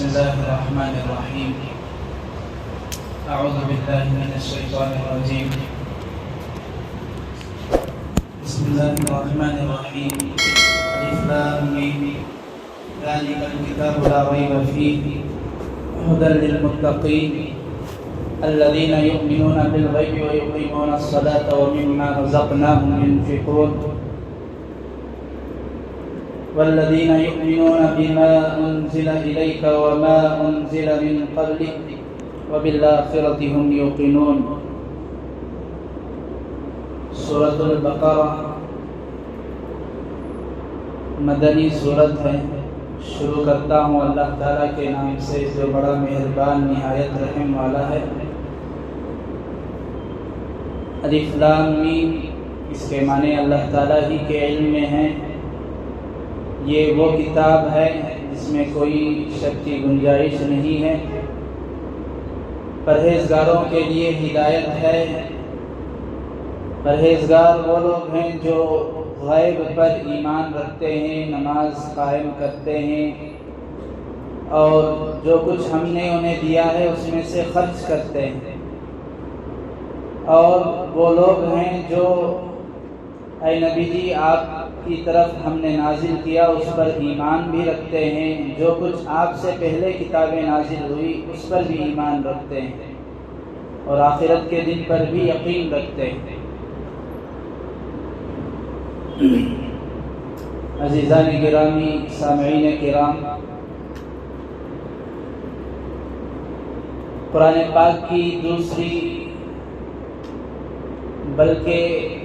بسم الله الرحمن الرحيم. أعوذ بالله من الشيطان الرجيم. بسم الله الرحمن الرحيم. ألف لام ميم. ذلك الكتاب لا ريب فيه هدى للمتقين الذين يؤمنون بالغيب ويقيمون الصلاة ومما رزقناهم ينفقون والذين يؤمنون بما أنزل إليك وما أنزل من قبلك وبالآخرة هم يوقنون. سورۃ البقرہ مدنی سورت ہے. شروع کرتا ہوں اللہ تعالیٰ کے نام سے جو بڑا مہربان نہایت رحم والا ہے. الف لام میم، اس کے معنی اللہ تعالیٰ ہی کے علم میں ہیں. یہ وہ کتاب ہے جس میں کوئی شک کی گنجائش نہیں ہے. پرہیزگاروں کے لیے ہدایت ہے. پرہیزگار وہ لوگ ہیں جو غیب پر ایمان رکھتے ہیں، نماز قائم کرتے ہیں اور جو کچھ ہم نے انہیں دیا ہے اس میں سے خرچ کرتے ہیں. اور وہ لوگ ہیں جو اے نبی جی آپ کی طرف ہم نے نازل کیا اس پر ایمان بھی رکھتے ہیں، جو کچھ آپ سے پہلے کتابیں نازل ہوئی اس پر بھی ایمان رکھتے ہیں اور آخرت کے دن پر بھی یقین رکھتے ہیں. عزیزان گرامی، سامعین کرام، قرآن پاک کی دوسری بلکہ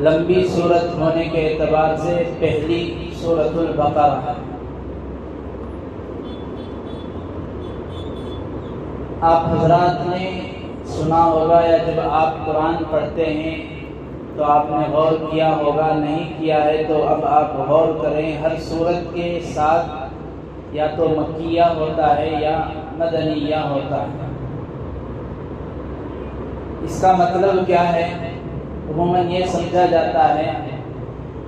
لمبی صورت ہونے کے اعتبار سے پہلی سورۃ البقرہ ہے. آپ حضرات نے سنا ہوگا یا جب آپ قرآن پڑھتے ہیں تو آپ نے غور کیا ہوگا، نہیں کیا ہے تو اب آپ غور کریں. ہر سورت کے ساتھ یا تو مکیہ ہوتا ہے یا مدنیہ ہوتا ہے. اس کا مطلب کیا ہے؟ عموماً یہ سمجھا جاتا ہے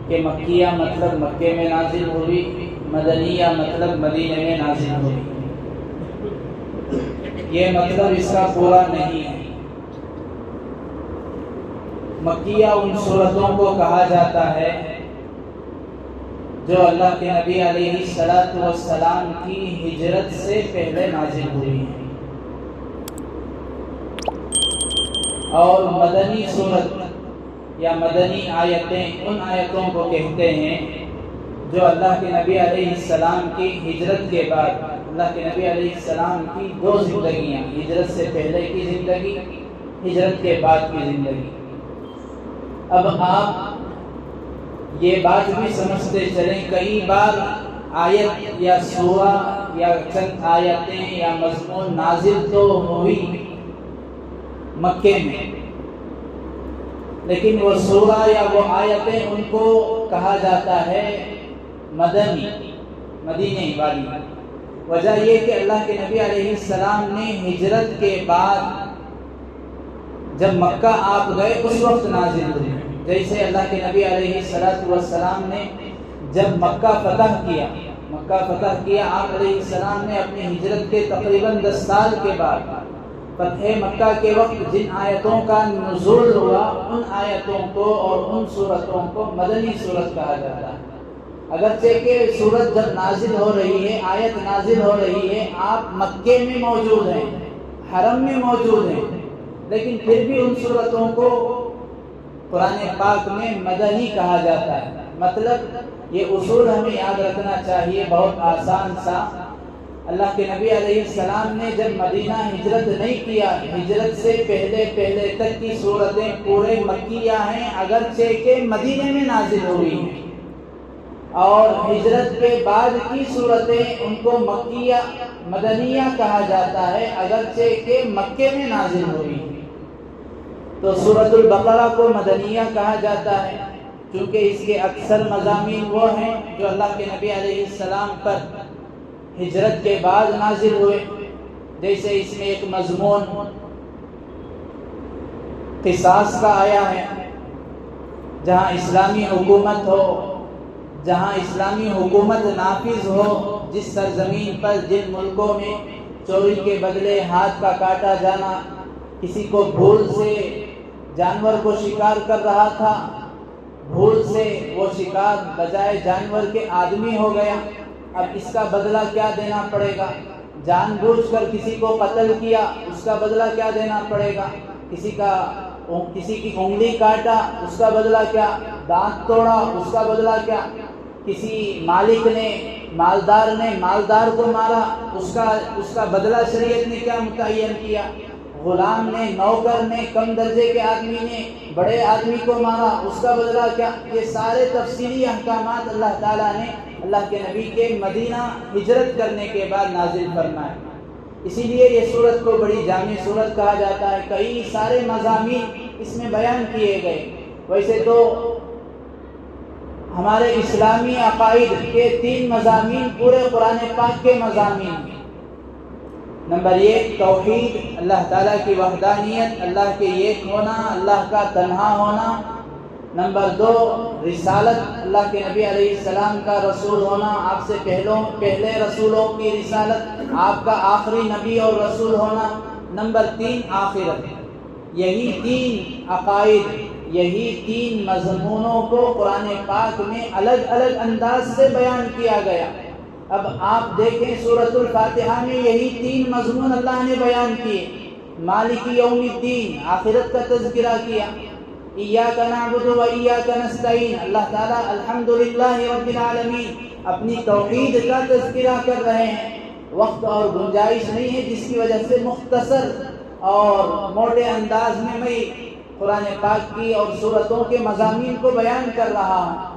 کہ مکیہ مطلب مکے میں نازل ہوئی، مدنیہ مطلب مدینے میں نازل ہوئی. یہ مطلب اس کا پورا نہیں ہے. مکیہ ان سورتوں کو کہا جاتا ہے جو اللہ کے نبی علیہ الصلوۃ والسلام کی ہجرت سے پہلے نازل ہوئی ہیں. اور مدنی صورت یا مدنی آیتیں ان آیتوں کو کہتے ہیں جو اللہ کے نبی علیہ السلام کی ہجرت کے بعد، اللہ کے نبی علیہ السلام کی دو زندگیاں، ہجرت سے پہلے کی زندگی، ہجرت کے بعد کی زندگی. اب آپ یہ بات بھی سمجھتے چلیں، کئی بار آیت یا سورہ یا چند آیتیں یا مضمون نازل تو ہوئی مکے میں، لیکن وہ سورہ یا وہ آیتیں ان کو کہا جاتا ہے مدنی، مدینے والی. وجہ یہ کہ اللہ کے نبی علیہ السلام نے ہجرت کے بعد جب مکہ آپ گئے اس وقت نازل ہوئی. جیسے اللہ کے نبی علیہ السلام نے جب مکہ فتح کیا آپ علیہ السلام نے اپنی ہجرت کے تقریباً 10 سال کے بعد فتح مکہ کے وقت جن آیتوں کا نزول ہوا ان آیتوں کو اور ان صورتوں کو مدنی صورت کہا جاتا ہے. اگرچہ کہ صورت جب نازل ہو رہی ہے، آیت نازل ہو رہی ہے، آپ مکے میں موجود ہیں، حرم میں موجود ہیں، لیکن پھر بھی ان صورتوں کو قرآن پاک میں مدنی کہا جاتا ہے. مطلب یہ اصول ہمیں یاد رکھنا چاہیے، بہت آسان سا. اللہ کے نبی علیہ السلام نے جب مدینہ ہجرت نہیں کیا، ہجرت سے پہلے تک کی صورتیں پورے مکیہ ہیں، اگرچہ کہ مدینے میں نازل ہوئی ہیں. اور ہجرت کے بعد کی صورتیں ان کو مکیہ مدنیہ کہا جاتا ہے، اگرچہ کہ مکے میں نازل ہوئی ہیں. تو سورۃ البقرہ کو مدنیہ کہا جاتا ہے کیونکہ اس کے اکثر مضامین وہ ہیں جو اللہ کے نبی علیہ السلام پر ہجرت کے بعد نازل ہوئے. جیسے اس میں ایک مضمون قصاص کا آیا ہے. جہاں اسلامی حکومت ہو، جہاں اسلامی حکومت نافذ ہو، جس سرزمین پر جن ملکوں میں چوری کے بدلے ہاتھ کا کاٹا جانا، کسی کو بھول سے جانور کو شکار کر رہا تھا، بھول سے وہ شکار بجائے جانور کے آدمی ہو گیا، اب اس کا بدلہ کیا دینا پڑے گا؟ جان بوجھ کر کسی کو قتل کیا، اس کا بدلہ کیا دینا پڑے گا؟ کسی کی انگلی کاٹا، اس کا بدلہ کیا؟ دانت توڑا، اس کا بدلہ کیا؟ کسی مالک نے مالدار کو مارا، اس کا بدلہ شریعت نے کیا متعین کیا؟ غلام نے، نوکر نے، کم درجے کے آدمی نے بڑے آدمی کو مارا، اس کا بدلہ کیا؟ یہ سارے تفصیلی احکامات اللہ تعالیٰ نے اللہ کے نبی کے مدینہ ہجرت کرنے کے بعد نازل فرمائے۔ اسی لیے یہ سورت کو بڑی جامع سورت کہا جاتا ہے، کئی سارے مضامین اس میں بیان کیے گئے۔ ویسے تو ہمارے اسلامی عقائد کے 3 مضامین پورے قرآن پاک کے مضامین ہیں۔ نمبر 1 توحید، اللہ تعالیٰ کی وحدانیت، اللہ کے ایک ہونا، اللہ کا تنہا ہونا۔ نمبر 2 رسالت، اللہ کے نبی علیہ السلام کا رسول ہونا، آپ سے پہلے رسولوں کی رسالت، آپ کا آخری نبی اور رسول ہونا۔ نمبر 3 آخرت۔ یہی 3 عقائد، یہی 3 مضمونوں کو قرآن پاک میں الگ الگ انداز سے بیان کیا گیا۔ اب آپ دیکھیں سورۃ الفاتحہ میں یہی 3 مضمون اللہ نے بیان کیے۔ مالک یوم الدین، آخرت کا تذکرہ کیا۔ ایاک نعبد و ایاک نستعین، اللہ تعالیٰ الحمدللہ رب العالمین، اپنی توحید کا تذکرہ کر رہے ہیں۔ وقت اور گنجائش نہیں ہے جس کی وجہ سے مختصر اور موٹے انداز میں قرآن پاک کی اور سورتوں کے مضامین کو بیان کر رہا ہوں۔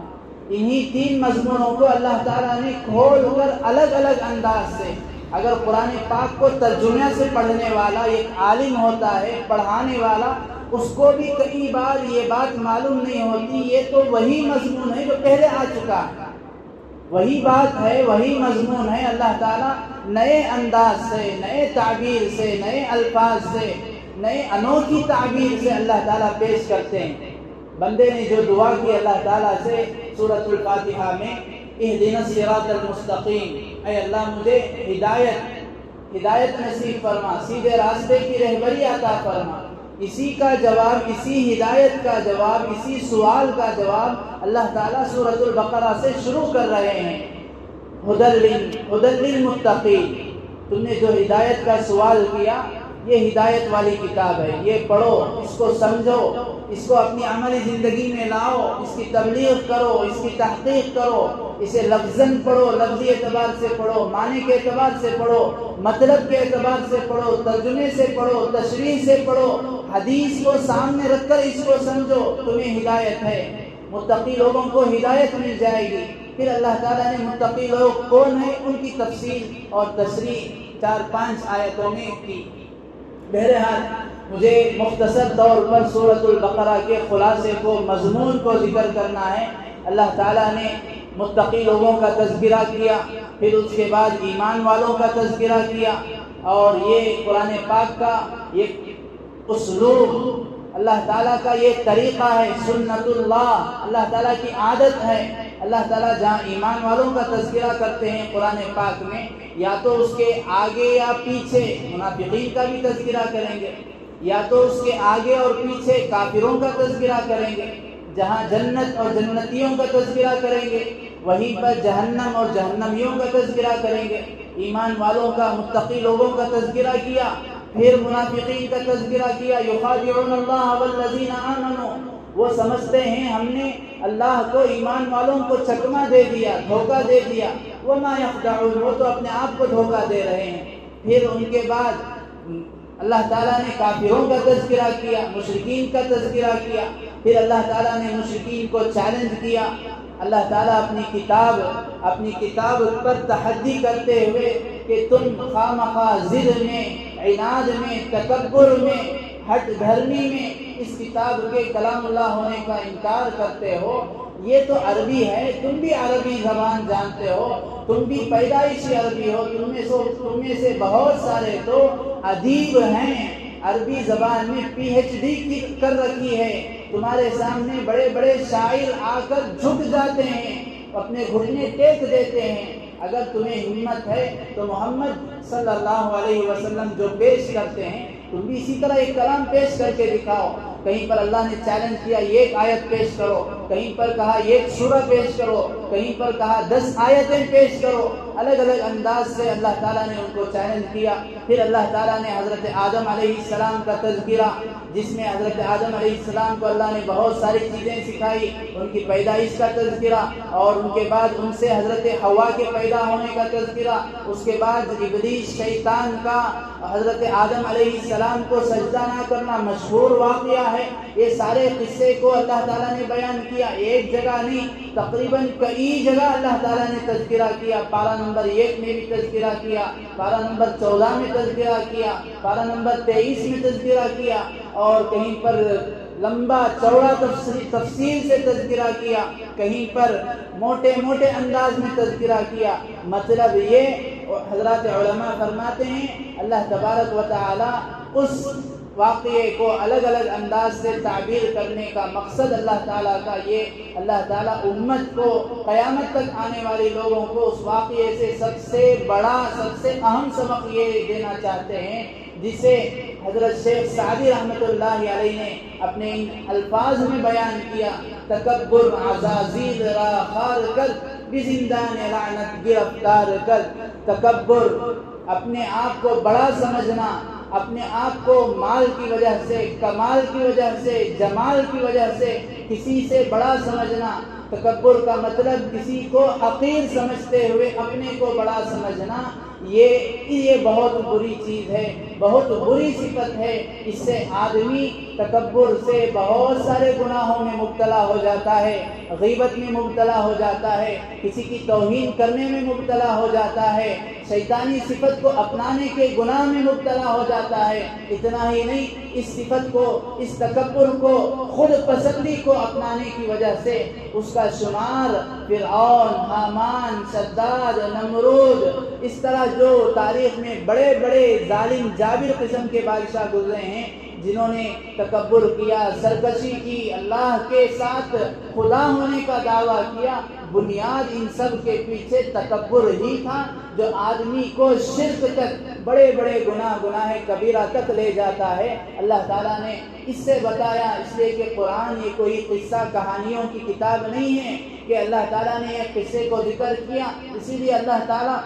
انہی 3 مضمونوں کو اللہ تعالیٰ نے کھول کر الگ الگ انداز سے، اگر قرآن پاک کو ترجمے سے پڑھنے والا ایک عالم ہوتا ہے، پڑھانے والا، اس کو بھی کئی بار یہ بات معلوم نہیں ہوتی، یہ تو وہی مضمون ہے جو پہلے آ چکا ہے، وہی بات ہے، وہی مضمون ہے۔ اللہ تعالیٰ نئے انداز سے، نئے تعبیر سے، نئے الفاظ سے، نئے انوکھی تعبیر سے اللہ تعالیٰ پیش کرتے ہیں۔ بندے نے جو دعا کی اللہ تعالیٰ سے سورۃ الفاتحہ میں، اہدنا الصراط المستقیم، اے اللہ مجھے ہدایت نصیب فرما، سیدھے راستے کی رہبری عطا فرما۔ اسی کا جواب، اسی ہدایت کا جواب، اسی سوال کا جواب اللہ تعالیٰ سورۃ البقرہ سے شروع کر رہے ہیں۔ ہدی للمتقین، تم نے جو ہدایت کا سوال کیا، یہ ہدایت والی کتاب ہے، یہ پڑھو، اس کو سمجھو، اس کو اپنی عملی زندگی میں لاؤ، اس کی تبلیغ کرو، اس کی تحقیق کرو، اسے لفظاً پڑھو، لفظی اعتبار سے پڑھو، معنی کے اعتبار سے پڑھو، مطلب کے اعتبار سے پڑھو، ترجمے سے پڑھو، تشریح سے پڑھو، حدیث کو سامنے رکھ کر اس کو سمجھو، تمہیں ہدایت ہے۔ متقی لوگوں کو ہدایت مل جائے گی۔ پھر اللہ تعالیٰ نے متقی لوگ کون ہیں، ان کی تفصیل اور تشریح 4-5 آیتوں میں کی۔ بہرحال مجھے مختصر طور پر سورۃ البقرہ کے خلاصے کو، مضمون کو ذکر کرنا ہے۔ اللہ تعالیٰ نے متقی لوگوں کا تذکرہ کیا، پھر اس کے بعد ایمان والوں کا تذکرہ کیا، اور یہ قرآن پاک کا یہ اسلوب، اللہ تعالیٰ کا یہ طریقہ ہے، سنت اللہ تعالیٰ کی عادت ہے۔ اللہ تعالیٰ جہاں ایمان والوں کا تذکرہ کرتے ہیں قرآن پاک میں، یا تو اس کے آگے یا پیچھے منافقین کا بھی تذکرہ کریں گے، یا تو اس کے آگے اور پیچھے کافروں کا تذکرہ کریں گے۔ جہاں جنت اور جنتیوں کا تذکرہ کریں گے، وہیں پر جہنم اور جہنمیوں کا تذکرہ کریں گے۔ ایمان والوں کا، متقی لوگوں کا تذکرہ کیا، پھر منافقین کا تذکرہ کیا۔ یخادعون اللہ والذین آمنوا، وہ سمجھتے ہیں ہم نے اللہ کو، ایمان والوں کو چکمہ دے دیا، دھوکہ دے دیا۔ وما یخدعون، وہ تو اپنے آپ کو دھوکہ دے رہے ہیں۔ پھر ان کے بعد اللہ تعالیٰ نے کافروں کا تذکرہ کیا، مشرکین کا تذکرہ کیا۔ پھر اللہ تعالیٰ نے مشرکین کو چیلنج کیا۔ اللہ تعالیٰ اپنی کتاب پر تحدی کرتے ہوئے کہ تم خامخواہ ضد میں، عناد میں، تکبر میں، ہٹ دھرمی میں اس کتاب کے کلام اللہ ہونے کا انکار کرتے ہو۔ یہ تو عربی ہے، تم بھی عربی زبان جانتے ہو، تم بھی پیدائشی عربی ہو، تم میں سے بہت سارے تو ادیب ہیں، عربی زبان میں PhD کر رکھی ہے۔ تمہارے سامنے بڑے بڑے شاعر آ کر جھک جاتے ہیں، اپنے گھٹنے ٹیک دیتے ہیں، اگر تمہیں ہمت ہے تو محمد صلی اللہ علیہ وسلم جو پیش کرتے ہیں تم بھی اسی طرح ایک کلام پیش کر کے دکھاؤ۔ کہیں پر اللہ نے چیلنج کیا ایک آیت پیش کرو، کہیں پر کہا ایک سورہ پیش کرو، کہیں پر کہا 10 آیتیں پیش کرو۔ الگ الگ انداز سے اللہ تعالیٰ نے ان کو چیلنج کیا۔ پھر اللہ تعالیٰ نے حضرت آدم علیہ السلام کا تذکرہ، جس میں حضرت آدم علیہ السلام کو اللہ نے بہت ساری چیزیں سکھائی، ان کی پیدائش کا تذکرہ، اور ان کے بعد ان سے حضرت حوا کے پیدا ہونے کا تذکرہ، اس کے بعد ابلیس شیطان کا حضرت آدم علیہ السلام کو سجدہ نہ کرنا مشہور واقعہ ہے۔ یہ سارے قصے کو اللہ تعالیٰ نے بیان کیا، ایک جگہ نہیں، تقریباً کئی جگہ اللہ تعالیٰ نے تذکرہ کیا۔ پارہ نمبر 1 میں بھی تذکرہ کیا، پارہ نمبر 14 میں تذکرہ کیا، پارہ نمبر 23 میں تذکرہ کیا، اور کہیں پر لمبا چوڑا تفصیل سے تذکرہ کیا، کہیں پر موٹے موٹے انداز میں تذکرہ کیا۔ مطلب یہ حضرات علماء فرماتے ہیں اللہ تبارک و تعالی اس واقعے کو الگ الگ انداز سے تعبیر کرنے کا مقصد اللہ تعالیٰ کا یہ، اللہ تعالیٰ امت کو قیامت تک آنے والے لوگوں کو اس واقعے سے سب سے بڑا سب سے اہم سبق یہ دینا چاہتے ہیں، جسے حضرت شیخ سعدی رحمۃ اللہ علیہ نے اپنے ان الفاظ میں بیان کیا: تکبر عزازیل را خار کر بزندان لعنت گرفتار کر۔ تکبر، اپنے آپ کو بڑا سمجھنا، اپنے آپ کو مال کی وجہ سے، کمال کی وجہ سے، جمال کی وجہ سے کسی سے بڑا سمجھنا۔ تکبر کا مطلب کسی کو حقیر سمجھتے ہوئے اپنے کو بڑا سمجھنا، یہ بہت بری چیز ہے، بہت بری صفت ہے۔ اس سے آدمی تکبر سے بہت سارے گناہوں میں مبتلا ہو جاتا ہے، غیبت میں مبتلا ہو جاتا ہے، کسی کی توہین کرنے میں مبتلا ہو جاتا ہے، شیطانی صفت کو اپنانے کے گناہ میں مبتلا ہو جاتا ہے۔ اتنا ہی نہیں، اس صفت کو، اس تکبر کو، خود پسندی کو اپنانے کی وجہ سے اس کا شمار فرعون، حامان، شداد، نمرود، اس طرح جو تاریخ میں بڑے بڑے ظالم جابر قسم کے بادشاہ گزرے ہیں، جنہوں نے تکبر کیا، سرکشی کی، اللہ کے ساتھ خدا ہونے کا دعویٰ کیا، بنیاد ان سب کے پیچھے تکبر ہی تھا، جو آدمی کو شرک تک، بڑے بڑے گناہ کبیرہ تک لے جاتا ہے۔ اللہ تعالیٰ نے اس سے بتایا، اس لیے کہ قرآن یہ کوئی قصہ کہانیوں کی کتاب نہیں ہے کہ اللہ تعالیٰ نے ایک قصے کو ذکر کیا، اسی لیے اللہ تعالیٰ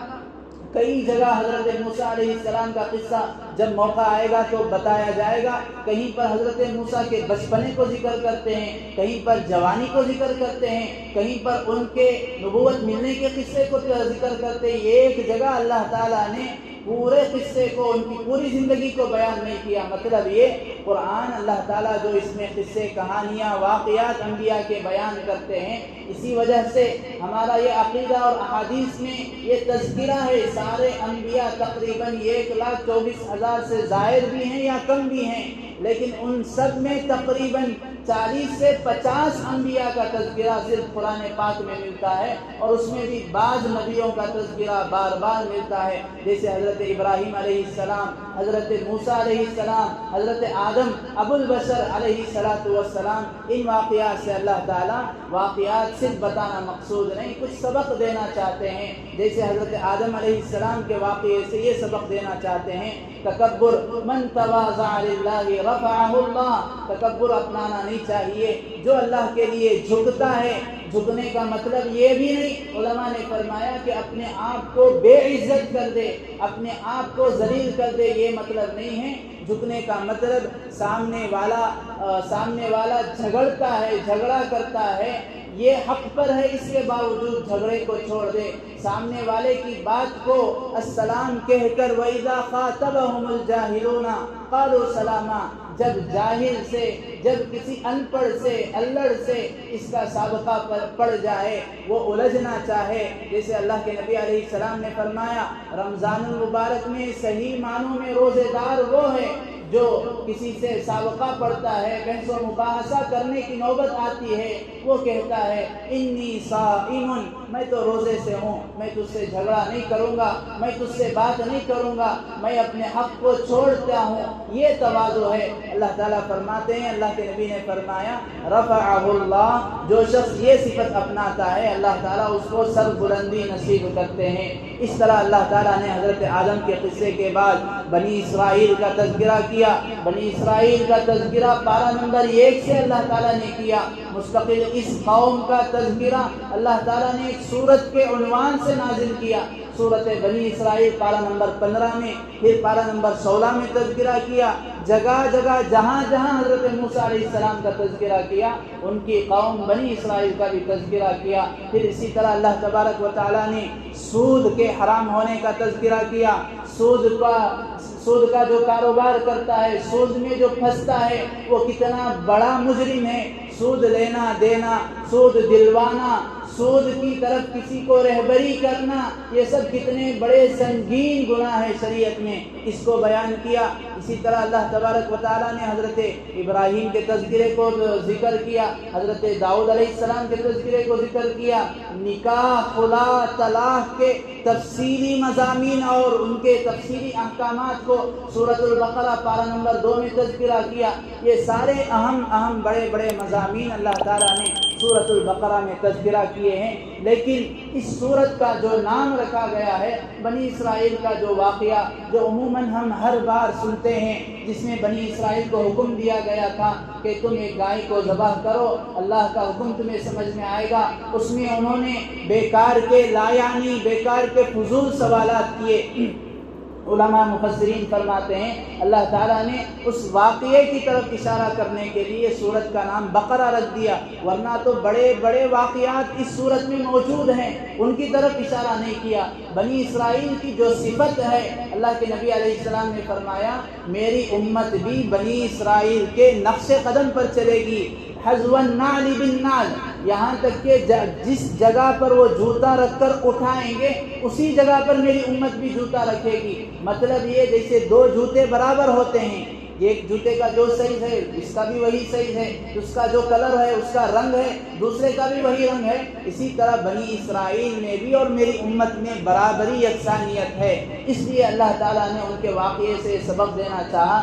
کئی جگہ حضرت موسیٰ علیہ السلام کا قصہ جب موقع آئے گا تو بتایا جائے گا۔ کہیں پر حضرت موسیٰ کے بچپنے کو ذکر کرتے ہیں، کہیں پر جوانی کو ذکر کرتے ہیں، کہیں پر ان کے نبوت ملنے کے قصے کو ذکر کرتے ہیں۔ ایک جگہ اللہ تعالیٰ نے پورے قصے کو، ان کی پوری زندگی کو بیان نہیں کیا۔ مطلب یہ قرآن اللہ تعالیٰ جو اس میں قصے، کہانیاں، واقعات انبیاء کے بیان کرتے ہیں، اسی وجہ سے ہمارا یہ عقیدہ اور احادیث میں یہ تذکرہ ہے۔ سارے انبیاء تقریباً 1,24,000 سے زائد بھی ہیں یا کم بھی ہیں، لیکن ان سب میں تقریباً 40 سے 50 انبیاء کا تذکرہ صرف قرآن پاک میں ملتا ہے، اور اس میں بھی بعض نبیوں کا تذکرہ بار بار ملتا ہے، جیسے حضرت ابراہیم علیہ السلام، حضرت موسیٰ علیہ السلام، حضرت آدم ابو البشر علیہ السلام۔ ان واقعات سے اللہ تعالیٰ واقعات صرف بتانا مقصود نہیں، کچھ سبق دینا چاہتے ہیں، جیسے حضرت آدم علیہ السلام کے واقعے سے یہ سبق دینا چاہتے ہیں: تکبر، من تواضع للہ رفعہ اللہ۔ تکبر اپنانا نہیں چاہیے۔ جو اللہ کے لیے جھکتا ہے، جھکنے کا مطلب یہ بھی نہیں، علماء نے فرمایا کہ اپنے آپ کو بے عزت کر دے، اپنے آپ کو ذلیل کر دے، یہ مطلب نہیں ہے۔ جھکنے کا مطلب سامنے والا جھگڑتا ہے، جھگڑا کرتا ہے، یہ حق پر ہے، اس کے باوجود جھگڑے کو چھوڑ دے، سامنے والے کی بات کو السلام کہہ کر وَإِذَا خَاطَبَهُمُ الْجَاهِلُونَ قَالُوا سَلَامًا۔ جب جاہل سے، جب کسی ان پڑھ سے، الڑ سے اس کا سابقہ پڑ جائے، وہ الجھنا چاہے، جیسے اللہ کے نبی علیہ السلام نے فرمایا رمضان المبارک میں صحیح معنوں میں روزے دار وہ ہے جو کسی سے سابقہ پڑتا ہے، بحث و مباحثہ کرنے کی نوبت آتی ہے، وہ کہتا ہے انی صائم میں تو روزے سے ہوں، میں تجھ سے جھگڑا نہیں کروں گا، میں تجھ سے بات نہیں کروں گا، میں اپنے حق کو چھوڑتا ہوں، یہ تواضع ہے۔ اللہ تعالیٰ فرماتے ہیں، اللہ کے نبی نے فرمایا رفعہ اللہ، جو شخص یہ صفت اپناتا ہے اللہ تعالیٰ اس کو سر بلندی نصیب کرتے ہیں۔ اس طرح اللہ تعالیٰ نے حضرت آدم کے قصے کے بعد بنی اسرائیل کا تذکرہ کیا۔ بنی اسرائیل کا تذکرہ پارہ نمبر 1 سے اللہ تعالیٰ نے کیا۔ مستقل اس قوم کا تذکرہ اللہ تعالیٰ نے ایک سورت کے عنوان سے نازل کیا، سورت بنی اسرائیل پارہ نمبر 15 میں، پھر پارہ نمبر 16 میں تذکرہ کیا۔ جگہ جگہ جہاں جہاں حضرت موسیٰ علیہ السلام کا تذکرہ کیا، ان کی قوم بنی اسرائیل کا بھی تذکرہ کیا۔ پھر اسی طرح اللہ تبارک و تعالیٰ نے سود کے حرام ہونے کا تذکرہ کیا۔ سود کا جو کاروبار کرتا ہے، سود میں جو پھنستا ہے، وہ کتنا بڑا مجرم ہے۔ سود لینا دینا، سود دلوانا، سود کی طرف کسی کو رہبری کرنا، یہ سب کتنے بڑے سنگین گناہ ہے شریعت میں، اس کو بیان کیا۔ اسی طرح اللہ تبارک و تعالیٰ نے حضرت ابراہیم کے تذکرے کو ذکر کیا، حضرت داؤد علیہ السلام کے تذکرے کو ذکر کیا، نکاح، خلا، طلاق کے تفصیلی مضامین اور ان کے تفصیلی احکامات کو سورۃ البقرہ پارہ نمبر 2 میں تذکرہ کیا۔ یہ سارے اہم بڑے بڑے مضامین اللہ تعالیٰ نے سورۃ البقرہ میں تذکرہ کیے ہیں۔ لیکن اس سورت کا جو نام رکھا گیا ہے، بنی اسرائیل کا جو واقعہ جو عموماً ہم ہر بار سنتے ہیں، جس میں بنی اسرائیل کو حکم دیا گیا تھا کہ تم ایک گائے کو ذبح کرو، اللہ کا حکم تمہیں سمجھ میں آئے گا، اس میں انہوں نے بیکار کے لایعنی، بیکار کے فضول سوالات کیے۔ علماء مفسرین فرماتے ہیں اللہ تعالیٰ نے اس واقعے کی طرف اشارہ کرنے کے لیے سورت کا نام بقرہ رکھ دیا، ورنہ تو بڑے بڑے واقعات اس سورت میں موجود ہیں، ان کی طرف اشارہ نہیں کیا۔ بنی اسرائیل کی جو صفت ہے، اللہ کے نبی علیہ السلام نے فرمایا میری امت بھی بنی اسرائیل کے نقش قدم پر چلے گی، حذو النعل بالنعل، یہاں تک کہ جس جگہ پر وہ جوتا رکھ کر اٹھائیں گے اسی جگہ پر میری امت بھی جوتا رکھے گی۔ مطلب یہ جیسے 2 جوتے برابر ہوتے ہیں، ایک جوتے کا جو سائز ہے اس کا بھی وہی سائز ہے، اس کا جو کلر ہے اس کا رنگ ہے دوسرے کا بھی وہی رنگ ہے، اسی طرح بنی اسرائیل میں بھی اور میری امت میں برابری یکسانیت ہے۔ اس لیے اللہ تعالیٰ نے ان کے واقعے سے سبق دینا چاہا۔